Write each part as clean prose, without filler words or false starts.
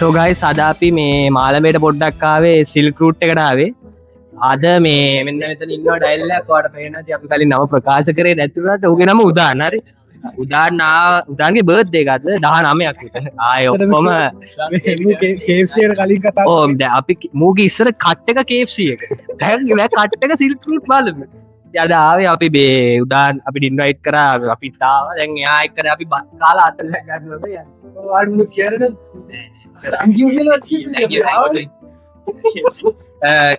සෝගයි සදාපි මේ මාලමේට පොඩ්ඩක් ආවේ සිල්ක් රූට් එකට ආවේ. අද මේ මෙන්න මෙතන ඉන්නවා ඩයල්ලක් ඔයාලට පේනවා. ඉතින් අපි කලින් නම ප්‍රකාශ කරේ නැතුණාට ඔහුගේ නම උදාන. හරි. උදාන්ගේ බර්ත්ඩේ එක අද 19ක් විතර. ආයේ ඔක්කොම KFC එකට කලින් කතා ඕ දැන් අපි මූගේ ඉස්සර කට් එක KFC එක. දැන් කට් එක සිල්ක් රූට් බලමු. අද ආවේ අපි මේ උදාන් අපිට ඉන්වයිට් කරා අපිත් ආවා. දැන් එයා එක්ක අපි කාලා අතල්ලා ගන්නවා. අන්න කියන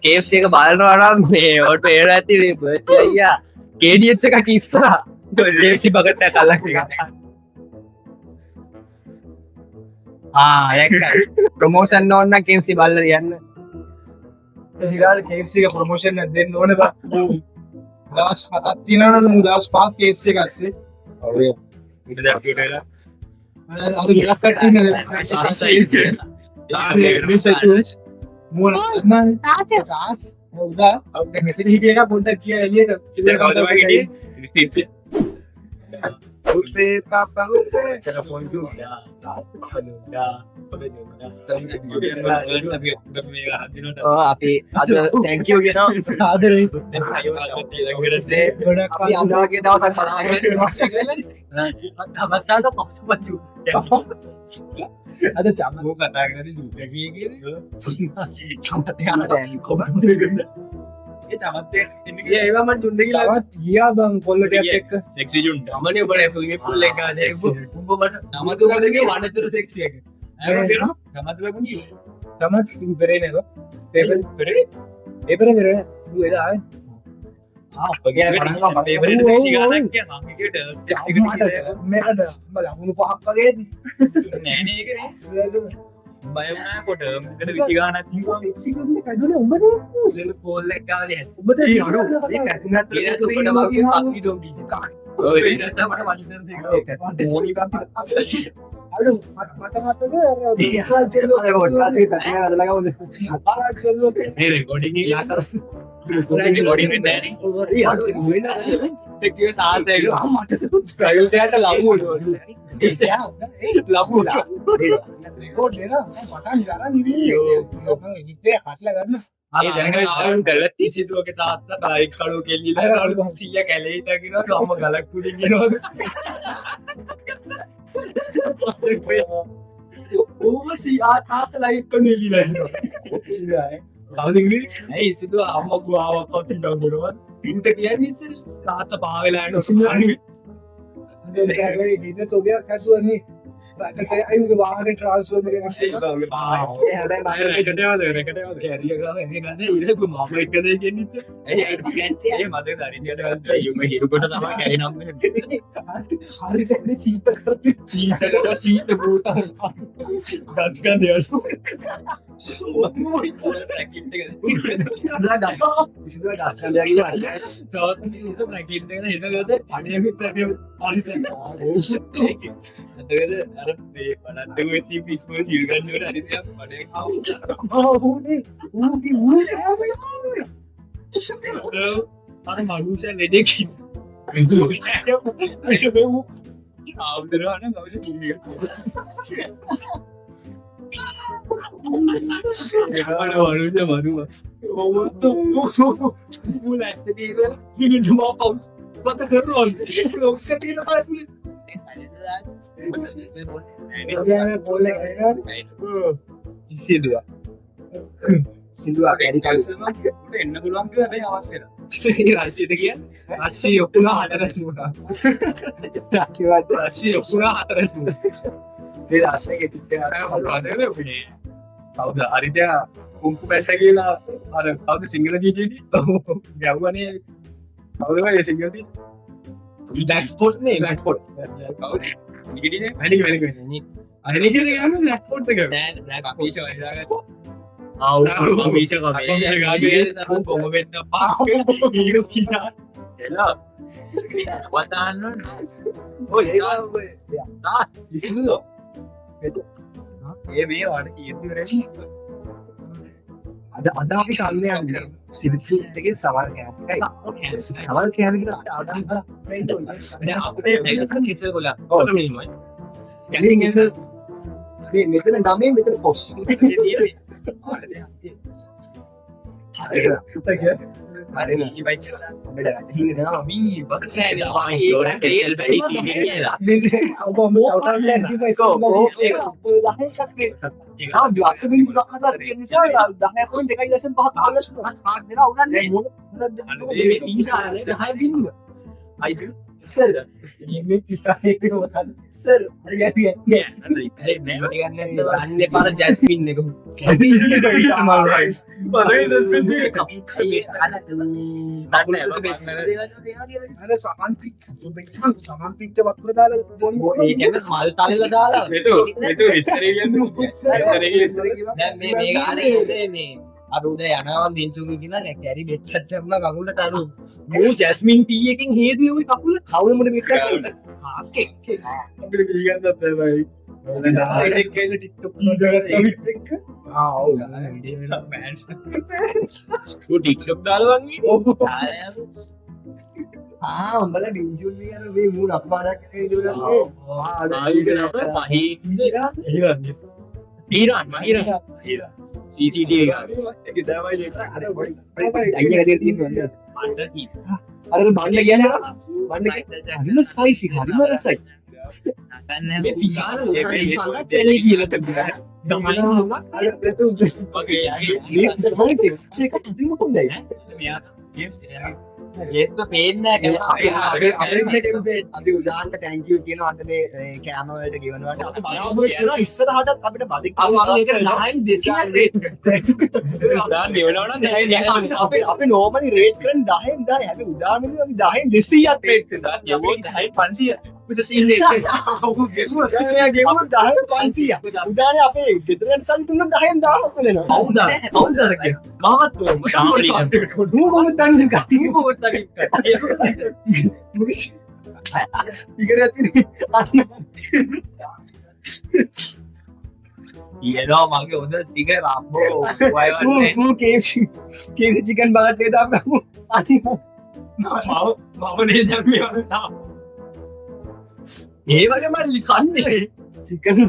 KFC එක බලනවා නම් මේ ඔට ඒර ඇති මේ බර්ත්ඩේ අයියා KDH එකක් ඉස්සරහා KFC බගට් එකක් අල්ලන් ඉන්න. ප්‍රොමෝෂන් ඕන නම් KFC බලලා යන්න. ඊගාට KFC එක ප්‍රොමෝෂන් එකක් දෙන්න ඕනේ බා. දවස් 7ක් තියෙනවා නම් දවස් 5ක් KFC එක ඇස්සේ. ඔව්. ඊට දැන් අපිට එලා අර ගිලක් කටින්නේ මොන සාස් උදා අපේ මෙසේජ් හිටියක පොඩ්ඩක් කිය එළියට ඉතින් කවුද වගේ හිටියේ උත්තේ පාපා උත්තේ ටෙලිෆෝන් දුන්නා අපි අද thank you කියනවා ආදරේ. අපි අදාගේ දවසක් සලහා පසුපත්තු අද චම්මෝ කතා කරන්නේ දුක කියන්නේ චම්පතේ යනට කොබන් ඒ චමත්තේ ඒ ඒවා මන් දුන්නේ කියලා තියා බං කොල්ලටයක් එක්ක සෙක්සි ජුන් අමනේ ඔබට එපුගේ පුල් එක ගන්න උඹ මට නමද ඔබගේ වනතර සෙක්සි එක ඒක දෙනවා නමද ලැබුණේ තමත් පෙරේ නේද පෙරේ පෙරේ පෙරේ පෙරේ ඌ එදා ආවේ ඔගේ පේපර් එක චිගානක් කියන මම කියට මේකට ලකුණු පහක් වගේදී නෑ නේ ඒක නේ බය වුණා කොට මොකද විචිගානක් කිව්වා සෙක්සි කන්නේ කඩුනේ උඹනේ සෙල් පෝල් එක ගානේ උඹට ඒ අර ඒ පැතුනත් ඒක උඹට වගේ පක්කි ඩොංගි ඔය ඉතින් මට වටින තේ මොනි කප්පි අර මට මතක අර විශ්වාස දෙන්න ඕනේ පොඩ්ඩක් පැතුනේ වැඩලා ගමුද සපාරක් සල්ලෝ මේ රෙකෝඩින් එක යාතරස් රෙකෝඩින් වෙන්නේ නැහැ නේ ටෙකිය සාතේ මට ප්‍රයිවට් එකට ලකුණු ලකුණු රෙකෝඩ් දෙන මටන් ගන්න ඉන්නේ මම ඉතින් හත්ලා ගන්න ඒ දැනගෙන කරලා තිසිදුවගේ තාත්තා බයික් කඩුව කෙල්ලිලා කඩුව 100 කැලේ හිටගෙන ගම ගලක් උඩින් යනවා ඕවසි තාත්තලා එක්ක නෙලිලා ඉන්නවා කවුද ඉන්නේ ඇයි සිදුව අම්මා ගාවක් වතින් නෝනවා ඉන්ට කියන්නේ තාත්තා පාවෙලා යන සුණානි දෙකේ ගිහින් තෝගයක් හසුවනේ රටේ අයුගේ වාහනේ ට්‍රාන්ස්ෆර් එකක් හැබැයි රෙකට් එකවද කැරිය ගාව එන්නේ ගන්නේ ඉතින් මම එක දෙයක් කියන්නේ ඇයි ඒක කියන්නේ ඒ මතක දරින්දියට ගත්තා යුම හිරුකොට තමයි කැරි නම් හරි සැකේ චීත කරපි සීත බූටස් ගත් ගන්නවා රැකිට් එක අදලා ගස්සා ඉතින් ගස් කන්දයක් ඉන්නවා තවත් රැකිට් එක හිටගත්ත අඩේමි ප්‍රතිය පොලිසිය අතකද අර මේ පණන්ට වෙති පිස්පෝ සිල් ගන්නවට හරි තියක් පඩේ අර මනුෂ්‍ය ලෙඩෙක් ආවුදරාන ගවල කිව්වේ මනුෂ්‍ය මනුව මුල ඇත්තදී කිලින් මොකක් මත කරනවා ඔක්කටින පස්සේ සිදුවා කැරි කල්සමට එන්න පුළුවන් කියලා හැබැයි අවශ්‍ය රාශියට කිය රාශිය ඔක්කුණා හතරස් වුණා රාශිය ඔක්කුණා හතරස් ඒ රාශියක කවුද අරිතයා කුංකු බැස්ස කියලා අර කවුද සිංහල ජීජීටි ගැව්වනේ කවුද ඒ සිංහල බ්ලැක් ස්පොට් නේ බ්ලැක් ස්පොට් කවුද නිගිටිනේ වැඩි වෙන්නේ අර නිගිට ගන්න බ්ලැක් ස්පොට් එක නෑ බ්ලැක් අපීෂ වයිදාගත්තා මීෂ කොම වෙන්න පාක ගීරු කියා එලා වතාන්න ඔය ඉසිදුදෝ ඒ මේ වාට කීර්ති රැසි අද අපි කල්යන්නේ සිල්පුට්ගේ සවල් කෑමයි සවල් කෑම කියලා ආදම් දැන් අපිට මේක කිසල් ගොල්ලා යන්නේ මේ මෙතන ගමේ මෙතන පොස් හරි මේ බයික් අපිට රටහින දෙනවා මේ බක්සෑන ආයිස්ටෝරන් කෙල් බැරි කියලා ඔබ මේ අවතරන්න ඇතිව අන්න පාර ජැස්මින් එක සමන් පිච්ච වතුර දාලා ඒකම මල් තල්ල දාලා දැන් මේ ගානේ මේ අරුද යනවන් දින්චුරු කියලා කැරි බෙච්චත් කරන කකුලට අරු මූ ජැස්මින් ටී එකෙන් හේතුවේ ওই කකුල කවුරුමද මේක කරන්නේ ආකේ අපිට ගියන්දත් තමයි ටික්ටොක් දාලා උඹල ඩිංජුල් කියන මේ මූ නක්මාදක් අර බණ්ඩ කියන බණ්ඩ ස්පයිසි හරිම රසයි ඒත් පේන්න අපි උදාන්ට තැංකව කියන අතේ කෑමවලට ගෙවනවට ඉස්සරහටත් අපිට බදි අපි නෝමනි රේට් කරන 10න් 10 හැබැයි උදානම අපි 10න් 200ක් රේට් කරනවා යවෝ 10න් 500 උදානේ අපේ ගෙදරට සල්ලි තුනක් 10න් 10ක් වෙනවා ඒනවා මගේ හොඳ ස්ටික රම්බෝ චිකන් බගත් වේදා ඒ වගේ මල්ලි කන්නේ චිකන්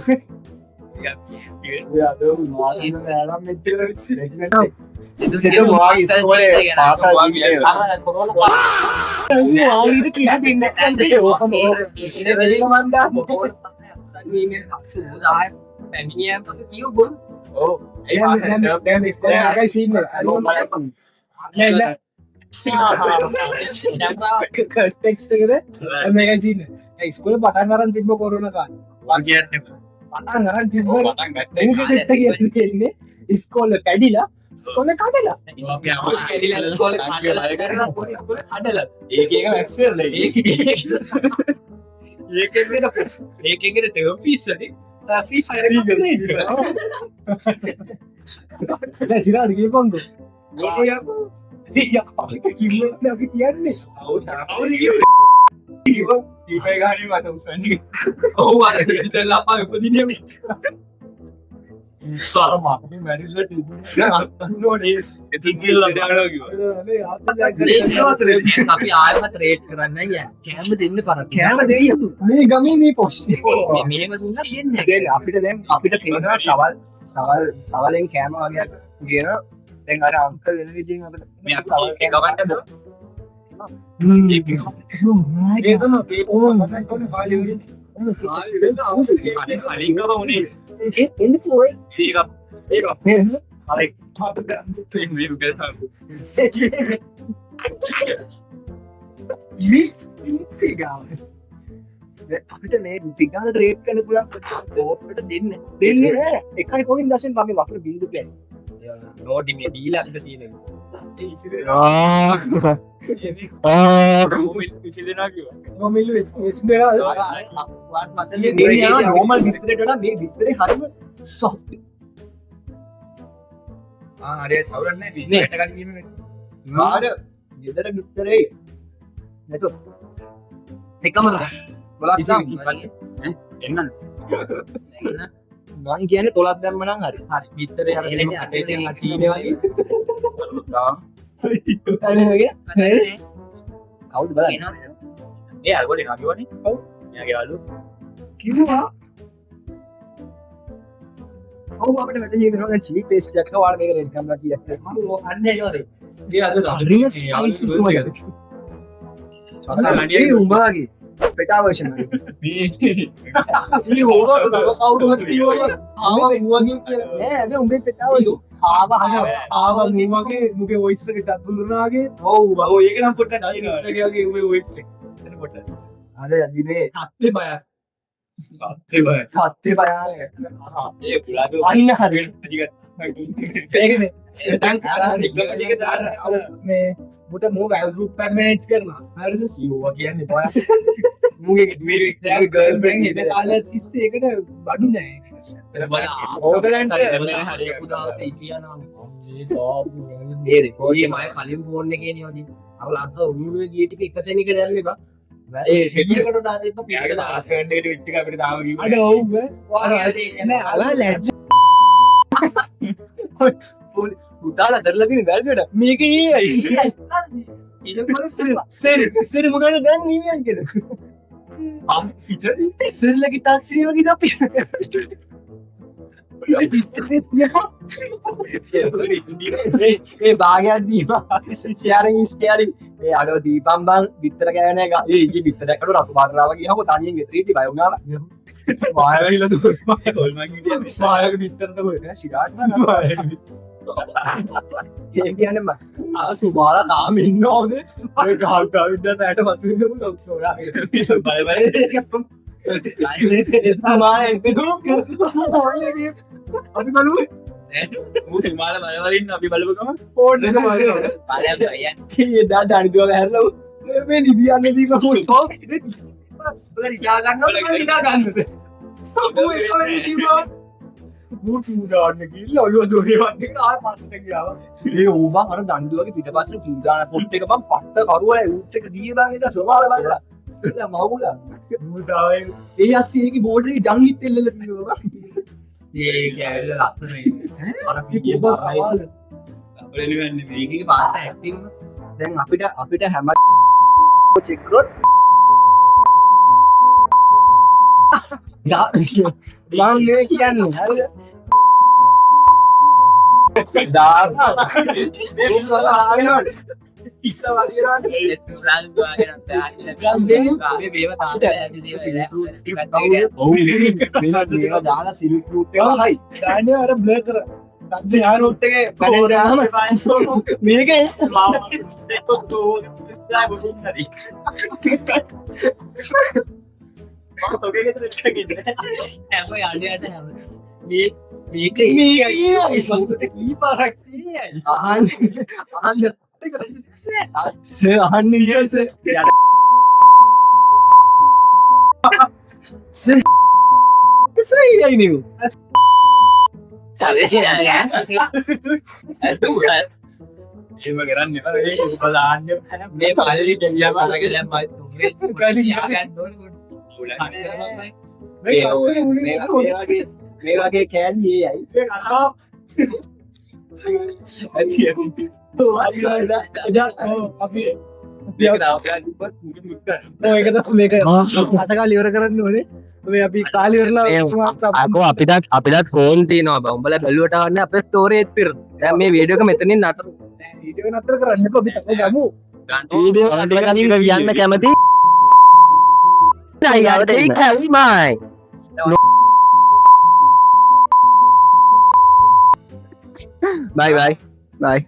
ස්කෝල පටන් අරන් තිබ්බ කොරෝන කාලේ පටන් අරන් තිබ්බ කියන්නේ ඉස්කෝල කැඩිලා ඉස්කෝල කඩලා ඒකක වැක්සරල ඒකෙන් තෙව පිස්සට සිරාට කියපන්ද කියන්නේ ගාන මත උසන ඔහු ලපා උපදිනම අපි ආයමත් රේට් කරන්න කෑම දෙන්න පර කෑම දෙය මේ ගමේ මේ පොස් මේම දුන්න දෙන්න අපිට දැන් අපිට පේනවා සවලෙන් කෑම වගේක් කියන දැන් අර අංකල් වෙන විදිහෙන් අපිට මේ අපි ගමන්ට අපිට මේ තිගාන රේට් කරන පුළන් ඕට දෙන්න එකයි කොයින් දශෙන් මගේ වක්ල බිල්ඩු පෑ නෝටි මේ ඩීල අපිට තියෙන නෝමල් විතරට මේ විතර හරිම සොෆ් ආරය තවරන්න මාර ගෙදර විතරේ නැතු එකම එන්න මං කියන තොලත් දැම්මනම් හරි හරි විතර චීනය වගේ කවුද බලන්න ඒ අල්ගොඩ නගවන යාගේ අලු කිව්වා ඔව් අපිට වැටහෙනවා චීලි පේස්ට් එකක් ඔයාලා මේක දෙන්න ගම්ලා කියලා. අන්න ඒකද ඒ අද හරිම ස්පයිසි ස්මෝල්. ඒ උඹගේ පෙටා version එක. නෑ මේ උඹේ පෙටා version. ආවා මේ වගේ මුගේ වොයිස් එක තත්තුරුනාගේ ඔව් ඒක නම් පොඩ්ඩක් කියනවා ඒකගේ උගේ වොයිස් එක එතන පොඩ්ඩක් අද දිනේ හත්තේ බය හත්තේ බය සත්‍ය බය ඒ පුලාද අන්න හරි ඒකනේ දැන් ඒක දාන්න මේ මුට මෝ වැල් ගෲප් එක මැනේජ් කරනවා හරිද යෝවා කියන්නේ බය මුගේ ගර්ල් ෆ්‍රෙන්ඩ් එක කාලේ ඉස්සේ ඒකට බඩු නෑ ඕගලන්ට හරියපු දවසේ ඉතියනවා ඒ රෙකෝඩියේ මම කලින් ෆෝන් එකේ නියෝදී අර ලක්ෂ උණුවේ ගිය ටික එක සෙනෙක දැල්ලේ බා ඒ සෙකියකට දාන්න එපා මේක දාසෙන්ඩ් එකට විට් එක අපිට තාම කිව්වා අඩ ඔව් නෑ අලා ලැජ්ජ උදාලා දරලා තියෙන වැල්වට මේක ඊයයි සෙර මොකද දැන් නීයන් කියන ෆීචර් සෙරලගේ තාක්ෂි වගේ අපි ඒ භාගයක් දීපා ෂෙයාරින් ඉස් කෙයාරින් ඒ අර දීපම් බං බිත්තර කෑවෙන එක ඒ ඉතින් බිත්තරයක් අර රතු පාටරාව ගියහම තනියෙන් ගෙදරට බය වුණා මායවිලා දුස් හොල්මන් කියන්නේ මායක බිත්තරට කොහෙද සිරාට ඒ කියන්නේ සුමාලා තාම ඉන්නවද ඒ ගහල් ගාවින්ද ඇට මතුවෙන්න සෝරා බය බය සුමාලා එක්කම අපි බලමු මූ සිමාල බලවලින් අපි බලපුවම ෆෝන් එක බලනවා ඒ දාන්න දුව හැරලා මේ නිදියන්නේ දීප ෆෝන් බලන්න ඉයා ගන්නවා ඉයා ගන්නද මූත් මුදාන්න ගිහිල්ලා ඔළුව දෝරේ වටේ ආය පස්සට ගියා. ඒ ඕබා අර දණ්ඩුවගේ පිටපස්සේ ජීදාන ෆොන්ට් එක බම් පට්ට කරුවල ඌට් එක ගියේ බං ඒක සෝමාල බලලා. ඒක මවුලා. මුදාවේ ඒ ඇස්සේ ඒකේ බෝඩ් එකේ ජංගිත් එල්ලලා තියෙනවා බං. ඒක ඇවිල්ලා ලස්සනයි අර ඒ බස් සවාල. අපේ නිවන්නේ මේකේ පාස ඇක්ටිං දැන් අපිට හැම චෙක් කරොත් මම මේ කියන්නේ හරිද? දාන්න ඉස්සව මේවා දාලා සිල්ක් රූට් එක හයි දාන්නේ අර බ්ලර් කර යා රූට් එකේ පැනගාම මේක ඒම කරන්න උපදාන්න මේ පලි ටෙලිය බලගෙන මේ වගේ කෑලි ඒයි මේක අතකා ලිවර කරන්න ඕනේ මේ අපි කාලිවරලා අකෝ අපිටත් ෆෝන් තියෙනවා උඹලා බැලුවට වන්න අපේ ස්ටෝරේජ් පිර දැන් මේ වීඩියෝ එක මෙතනින් නතර වීඩියෝ නතර කරන්න එපා අපි ගමු වීඩියෝ යන්න කැමති මයි bye bye bye